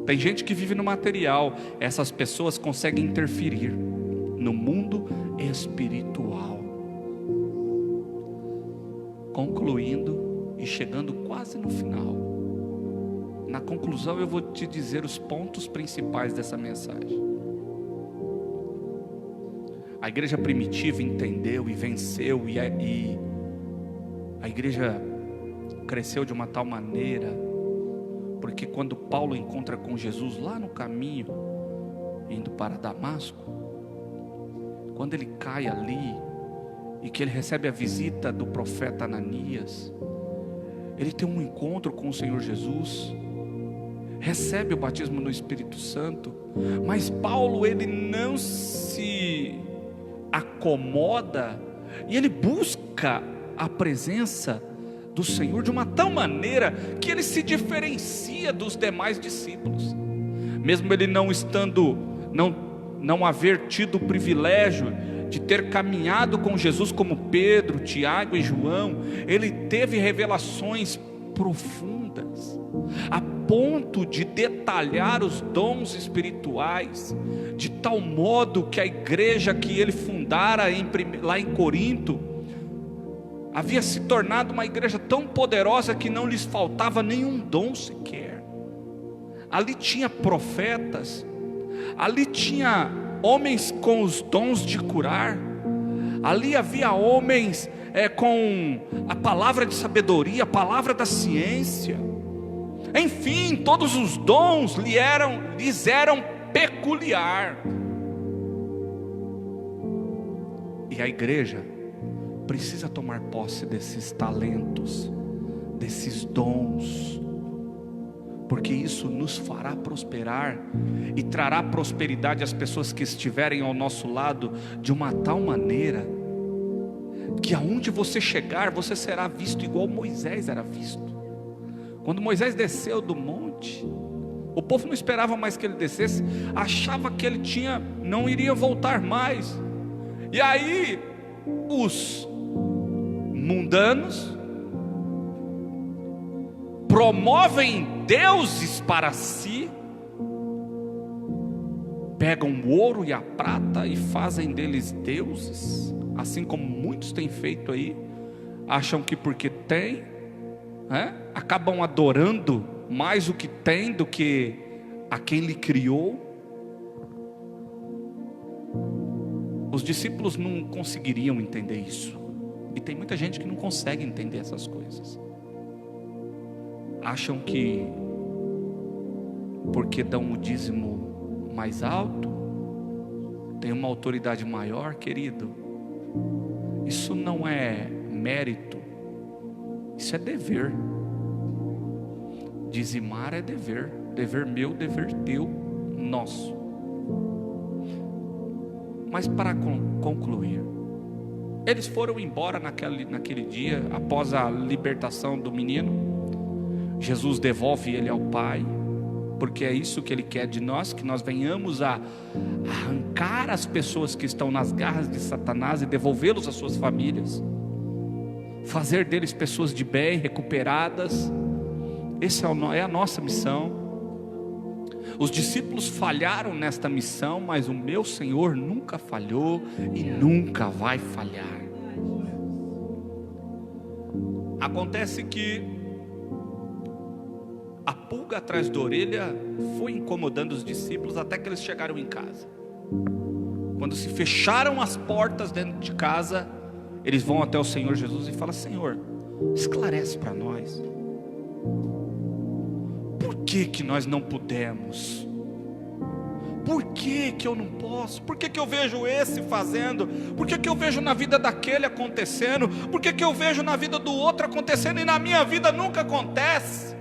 Tem gente que vive no material, essas pessoas conseguem interferir no mundo espiritual. Concluindo e chegando quase no final, na conclusão eu vou te dizer os pontos principais dessa mensagem. A igreja primitiva entendeu e venceu, e a igreja cresceu de uma tal maneira, porque quando Paulo encontra com Jesus lá no caminho, indo para Damasco, quando ele cai ali, e que ele recebe a visita do profeta Ananias, ele tem um encontro com o Senhor Jesus, recebe o batismo no Espírito Santo, mas Paulo, ele não se acomoda, e ele busca a presença do Senhor de uma tal maneira, que ele se diferencia dos demais discípulos, mesmo ele não haver tido o privilégio de ter caminhado com Jesus como Pedro, Tiago e João. Ele teve revelações profundas, a ponto de detalhar os dons espirituais, de tal modo que a igreja que ele fundara lá em Corinto, havia se tornado uma igreja tão poderosa que não lhes faltava nenhum dom sequer. Ali tinha profetas, ali tinha homens com os dons de curar, ali havia homens com a palavra de sabedoria, a palavra da ciência, enfim, todos os dons lhes eram peculiar. E a igreja precisa tomar posse desses talentos, desses dons, porque isso nos fará prosperar e trará prosperidade às pessoas que estiverem ao nosso lado, de uma tal maneira que aonde você chegar, você será visto igual Moisés era visto. Quando Moisés desceu do monte, o povo não esperava mais que ele descesse, achava que ele não iria voltar mais. E aí os mundanos promovem deuses para si, pegam o ouro e a prata e fazem deles deuses, assim como muitos têm feito aí. Acham que porque tem, acabam adorando mais o que tem do que a quem lhe criou. Os discípulos não conseguiriam entender isso, e tem muita gente que não consegue entender essas coisas. Acham que porque dão o dízimo mais alto, tem uma autoridade maior. Querido, isso não é mérito, isso é dever. Dizimar é dever, dever meu, dever teu, nosso. Mas para concluir, eles foram embora naquele dia, após a libertação do menino. Jesus devolve ele ao Pai, porque é isso que Ele quer de nós, que nós venhamos a arrancar as pessoas que estão nas garras de Satanás e devolvê-los às suas famílias, fazer deles pessoas de bem, recuperadas. Essa é a nossa missão. Os discípulos falharam nesta missão, mas o meu Senhor nunca falhou e nunca vai falhar. Acontece que a pulga atrás da orelha foi incomodando os discípulos até que eles chegaram em casa. Quando se fecharam as portas dentro de casa, eles vão até o Senhor Jesus e falam: Senhor, esclarece para nós, por que nós não pudemos? Por que que eu não posso? Por que que eu vejo esse fazendo? Por que que eu vejo na vida daquele acontecendo? Por que que eu vejo na vida do outro acontecendo e na minha vida nunca acontece?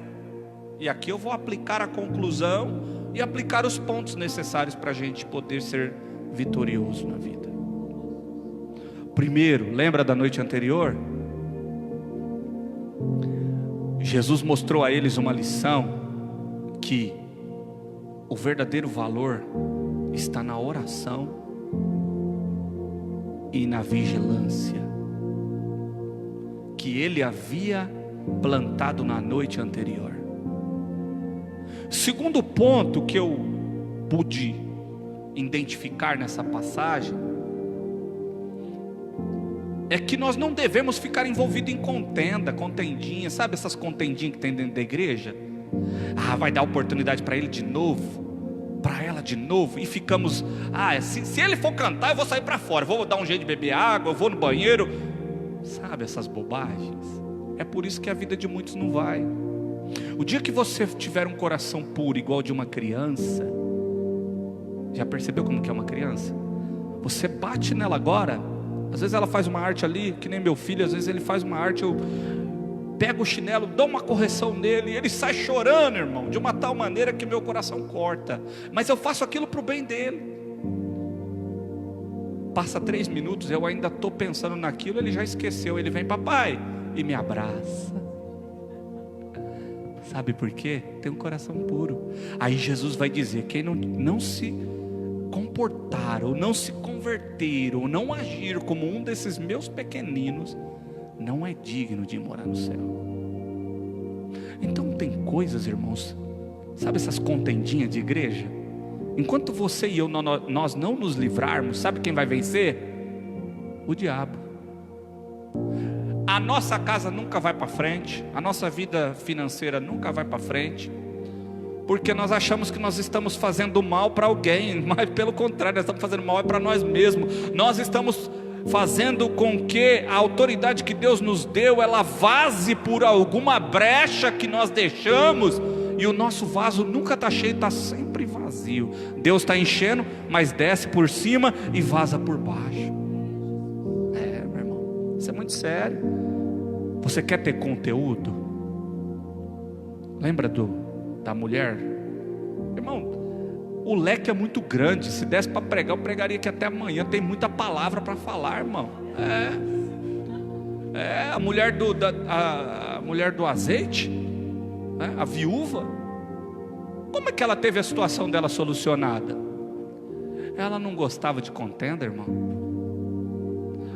E aqui eu vou aplicar a conclusão e aplicar os pontos necessários para a gente poder ser vitorioso na vida. Primeiro, lembra da noite anterior? Jesus mostrou a eles uma lição, que o verdadeiro valor está na oração e na vigilância, que ele havia plantado na noite anterior. Segundo ponto que eu pude identificar nessa passagem é que nós não devemos ficar envolvidos em contendinha, sabe essas contendinhas que tem dentro da igreja? Vai dar oportunidade para ele de novo, para ela de novo, e ficamos, se ele for cantar eu vou sair para fora, vou dar um jeito de beber água, eu vou no banheiro, sabe essas bobagens? É por isso que a vida de muitos não vai. O dia que você tiver um coração puro igual de uma criança, já percebeu como que é uma criança? Você bate nela agora, às vezes ela faz uma arte ali, que nem meu filho, às vezes ele faz uma arte, eu pego o chinelo, dou uma correção nele, e ele sai chorando, irmão, de uma tal maneira que meu coração corta, mas eu faço aquilo para o bem dele. Passa 3 minutos, eu ainda estou pensando naquilo, ele já esqueceu, ele vem, papai, e me abraça. Sabe por quê? Tem um coração puro. Aí Jesus vai dizer, quem não se comportar, ou não se converter, ou não agir como um desses meus pequeninos, não é digno de morar no céu. Então tem coisas, irmãos, sabe essas contendinhas de igreja? Enquanto você e eu, nós não nos livrarmos, sabe quem vai vencer? O diabo. A nossa casa nunca vai para frente, a nossa vida financeira nunca vai para frente, porque nós achamos que nós estamos fazendo mal para alguém, mas pelo contrário, nós estamos fazendo mal para nós mesmos. Nós estamos fazendo com que a autoridade que Deus nos deu, ela vaze por alguma brecha que nós deixamos, e o nosso vaso nunca está cheio, está sempre vazio. Deus está enchendo, mas desce por cima e vaza por baixo. Meu irmão, isso é muito sério. Você quer ter conteúdo? Lembra da mulher? Irmão, o leque é muito grande. Se desse para pregar, eu pregaria aqui até amanhã. Tem muita palavra para falar, irmão. A mulher a mulher do azeite, a viúva. Como é que ela teve a situação dela solucionada? Ela não gostava de contenda, irmão.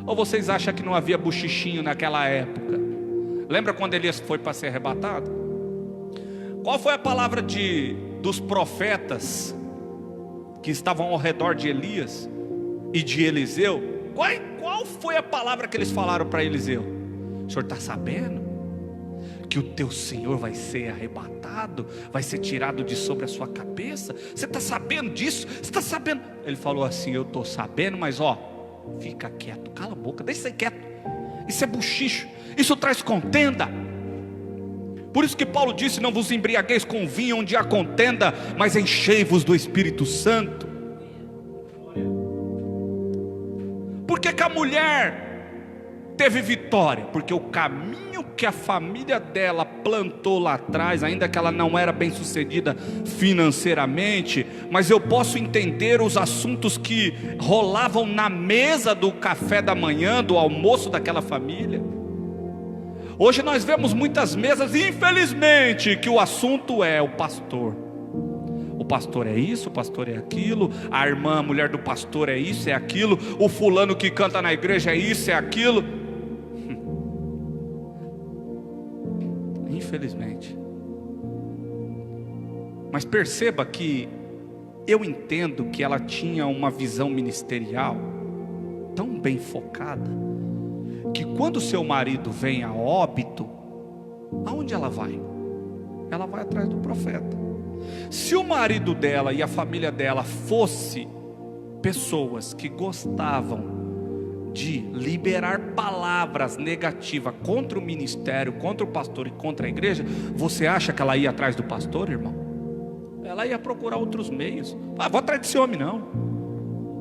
Ou vocês acham que não havia buchichinho naquela época? Lembra quando Elias foi para ser arrebatado? Qual foi a palavra dos profetas que estavam ao redor de Elias e de Eliseu? Qual foi a palavra que eles falaram para Eliseu? O senhor está sabendo que o teu Senhor vai ser arrebatado, vai ser tirado de sobre a sua cabeça? Você está sabendo disso? Você está sabendo? Ele falou assim, eu estou sabendo, mas fica quieto, cala a boca, deixa ser quieto. Isso é buchicho, isso traz contenda. Por isso que Paulo disse, não vos embriagueis com vinho onde há contenda, mas enchei-vos do Espírito Santo. Por que a mulher teve vitória? Porque o caminho que a família dela plantou lá atrás, ainda que ela não era bem sucedida financeiramente, mas eu posso entender os assuntos que rolavam na mesa do café da manhã, do almoço daquela família. Hoje nós vemos muitas mesas, infelizmente, que o assunto é o pastor. O pastor é isso, o pastor é aquilo, a irmã, a mulher do pastor é isso, é aquilo, o fulano que canta na igreja é isso, é aquilo. Infelizmente. Mas perceba que eu entendo que ela tinha uma visão ministerial tão bem focada, que quando seu marido vem a óbito, aonde ela vai? Ela vai atrás do profeta. Se o marido dela e a família dela fosse pessoas que gostavam de liberar palavras negativas contra o ministério, contra o pastor e contra a igreja, você acha que ela ia atrás do pastor, irmão? Ela ia procurar outros meios. Vou atrás desse homem não.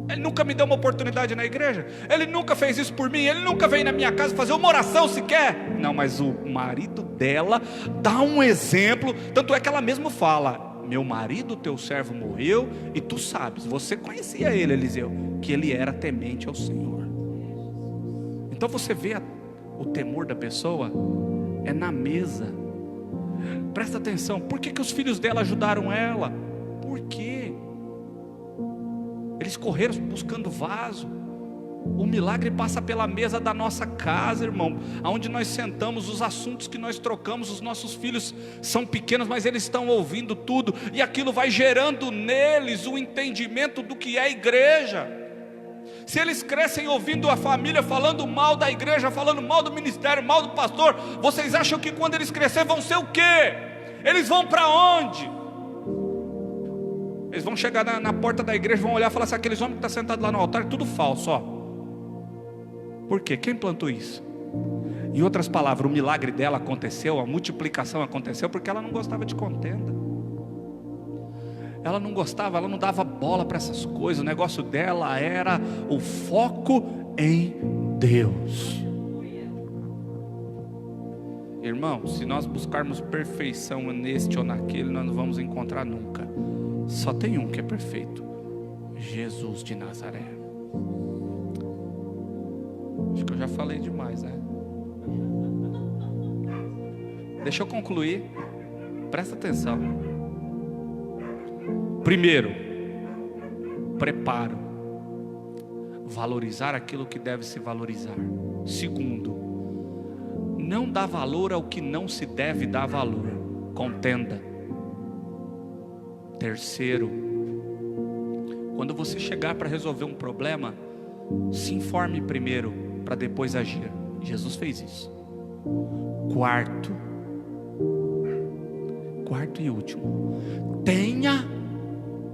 Ele nunca me deu uma oportunidade na igreja. Ele nunca fez isso por mim. Ele nunca veio na minha casa fazer uma oração sequer. Não, mas o marido dela dá um exemplo. Tanto é que ela mesma fala: meu marido, teu servo, morreu, e tu sabes, você conhecia ele, Eliseu, que ele era temente ao Senhor. Então você vê o temor da pessoa é na mesa. Presta atenção. Por que os filhos dela ajudaram ela? Por quê? Eles correram buscando vaso. O milagre passa pela mesa da nossa casa, irmão, aonde nós sentamos, os assuntos que nós trocamos. Os nossos filhos são pequenos, mas eles estão ouvindo tudo, e aquilo vai gerando neles o entendimento do que é igreja. Se eles crescem ouvindo a família falando mal da igreja, falando mal do ministério, mal do pastor, vocês acham que quando eles crescerem vão ser o quê? Eles vão para onde? Eles vão chegar na porta da igreja, vão olhar e falar assim: aqueles homens que estão sentados lá no altar, tudo falso, ó. Por quê? Quem plantou isso? Em outras palavras, o milagre dela aconteceu, a multiplicação aconteceu porque ela não gostava de contenda. Ela não gostava, ela não dava bola para essas coisas. O negócio dela era o foco em Deus. Irmão, se nós buscarmos perfeição neste ou naquele, nós não vamos encontrar nunca. Só tem um que é perfeito: Jesus de Nazaré. Acho que eu já falei demais, né? Deixa eu concluir. Presta atenção. Primeiro, preparo. Valorizar aquilo que deve se valorizar. Segundo, não dá valor ao que não se deve dar valor. Contenda. Terceiro, quando você chegar para resolver um problema, se informe primeiro para depois agir. Jesus fez isso. Quarto e último, tenha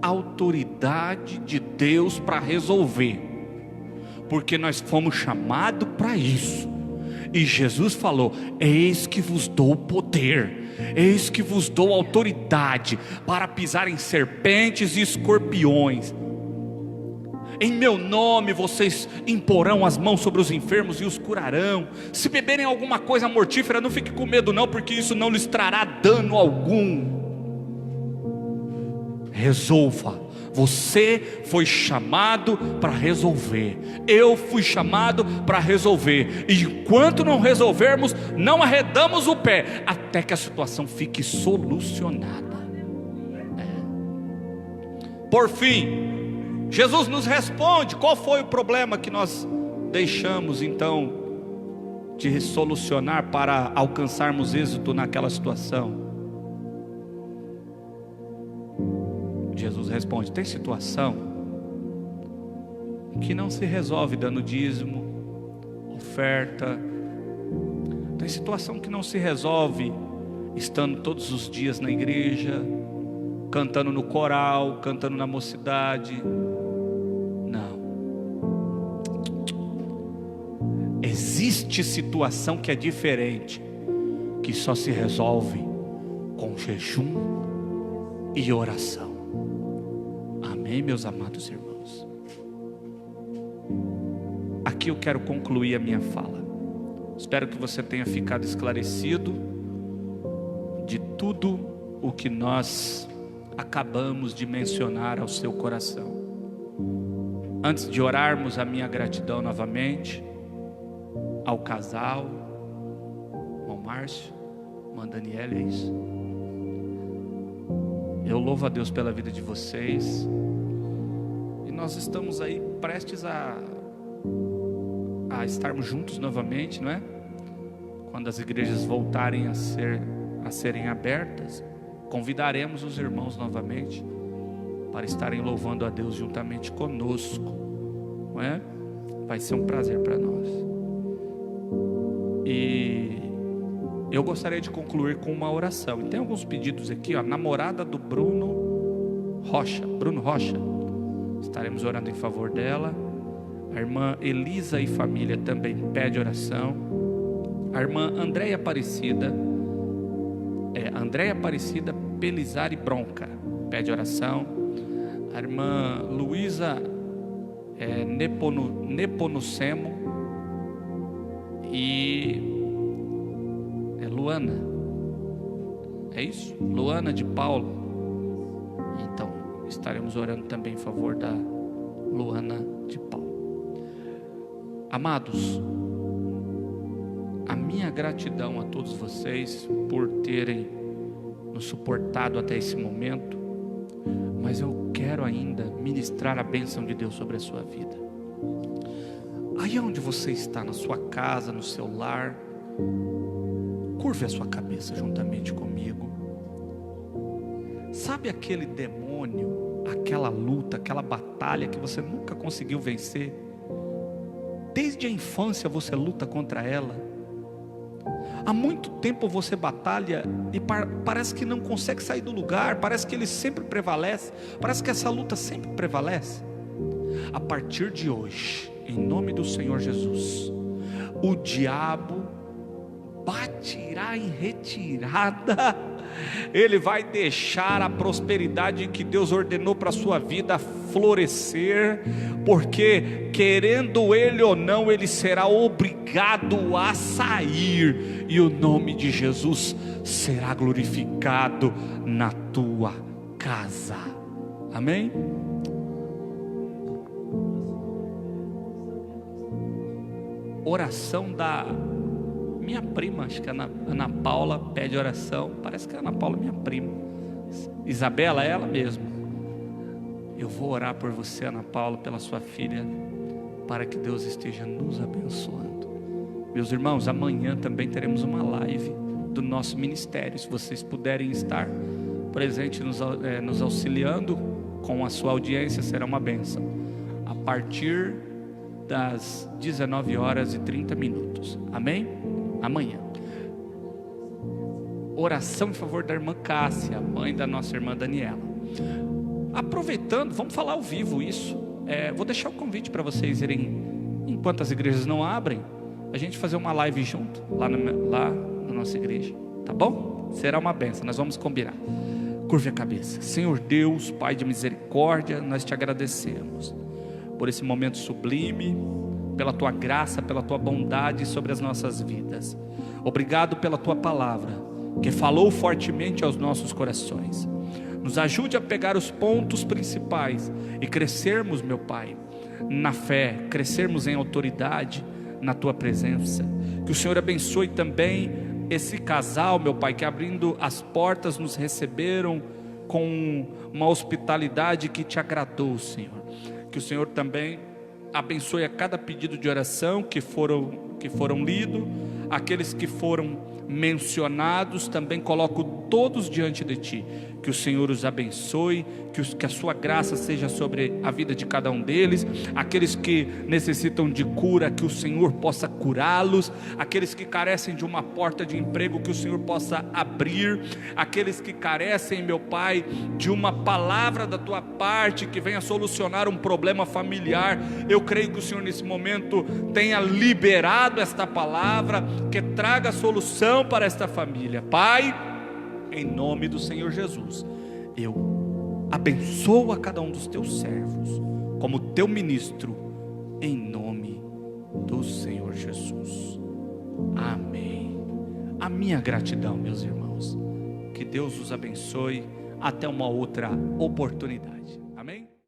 autoridade de Deus para resolver, porque nós fomos chamados para isso. E Jesus falou: eis que vos dou poder, eis que vos dou autoridade para pisar em serpentes e escorpiões. Em meu nome vocês imporão as mãos sobre os enfermos e os curarão. Se beberem alguma coisa mortífera, não fique com medo não, porque isso não lhes trará dano algum. Resolva. Você foi chamado para resolver. Eu fui chamado para resolver. E enquanto não resolvermos, não arredamos o pé até que a situação fique solucionada. Por fim, Jesus nos responde qual foi o problema que nós deixamos então de solucionar para alcançarmos êxito naquela situação. Jesus responde: tem situação que não se resolve dando dízimo, oferta. Tem situação que não se resolve estando todos os dias na igreja, cantando no coral, cantando na mocidade. Não. Existe situação que é diferente, que só se resolve com jejum e oração. Amém, meus amados irmãos? Aqui eu quero concluir a minha fala. Espero que você tenha ficado esclarecido de tudo o que nós acabamos de mencionar ao seu coração. Antes de orarmos, a minha gratidão novamente ao casal, ao Márcio, irmã Daniela, é isso. Eu louvo a Deus pela vida de vocês. E nós estamos aí prestes a estarmos juntos novamente, não é? Quando as igrejas voltarem a serem abertas, convidaremos os irmãos novamente para estarem louvando a Deus juntamente conosco, não é? Vai ser um prazer para nós. E eu gostaria de concluir com uma oração. E tem alguns pedidos aqui, ó. Namorada do Bruno Rocha, estaremos orando em favor dela. A irmã Elisa e família também pede oração. A irmã Andréia Aparecida Pelizari Bronca, pede oração. A irmã Luísa Neponucemo e Luana, é isso? Luana de Paulo. Então estaremos orando também em favor da Luana de Paulo. Amados, a minha gratidão a todos vocês por terem nos suportado até esse momento, mas eu quero ainda ministrar a bênção de Deus sobre a sua vida. Aí onde você está, na sua casa, no seu lar, curve a sua cabeça juntamente comigo. Sabe aquele demônio, aquela luta, aquela batalha que você nunca conseguiu vencer? Desde a infância você luta contra ela. Há muito tempo você batalha e parece que não consegue sair do lugar, parece que ele sempre prevalece, parece que essa luta sempre prevalece. A partir de hoje, em nome do Senhor Jesus, o diabo baterá em retirada. Ele vai deixar a prosperidade que Deus ordenou para a sua vida florescer, porque querendo ele ou não, ele será obrigado a sair, e o nome de Jesus será glorificado na tua casa. Amém? Oração da minha prima, acho que a Ana Paula pede oração. Parece que a Ana Paula é minha prima. Isabela, ela mesma. Eu vou orar por você, Ana Paula, pela sua filha, para que Deus esteja nos abençoando. Meus irmãos, amanhã também teremos uma live do nosso ministério. Se vocês puderem estar presentes nos auxiliando com a sua audiência, será uma bênção. A partir das 19h30. Amém? Amanhã. Oração em favor da irmã Cássia, mãe da nossa irmã Daniela. Aproveitando, vamos falar ao vivo isso. Vou deixar o convite para vocês irem, enquanto as igrejas não abrem, a gente fazer uma live junto, lá na nossa igreja. Tá bom? Será uma bênção, nós vamos combinar. Curve a cabeça. Senhor Deus, Pai de misericórdia, nós te agradecemos por esse momento sublime, pela tua graça, pela tua bondade sobre as nossas vidas. Obrigado pela tua palavra, que falou fortemente aos nossos corações. Nos ajude a pegar os pontos principais e crescermos, meu Pai, na fé, crescermos em autoridade na tua presença. Que o Senhor abençoe também esse casal, meu Pai, que abrindo as portas nos receberam com uma hospitalidade que te agradou, Senhor. Que o Senhor também abençoe a cada pedido de oração que foram lidos, aqueles que foram mencionados, também coloco todos diante de Ti. Que o Senhor os abençoe, que a sua graça seja sobre a vida de cada um deles. Aqueles que necessitam de cura, que o Senhor possa curá-los. Aqueles que carecem de uma porta de emprego, que o Senhor possa abrir. Aqueles que carecem, meu Pai, de uma palavra da Tua parte, que venha solucionar um problema familiar, eu creio que o Senhor nesse momento tenha liberado esta palavra, que traga solução para esta família. Pai, em nome do Senhor Jesus, eu abençoo a cada um dos teus servos como teu ministro, em nome do Senhor Jesus. Amém. A minha gratidão, meus irmãos. Que Deus os abençoe. Até uma outra oportunidade.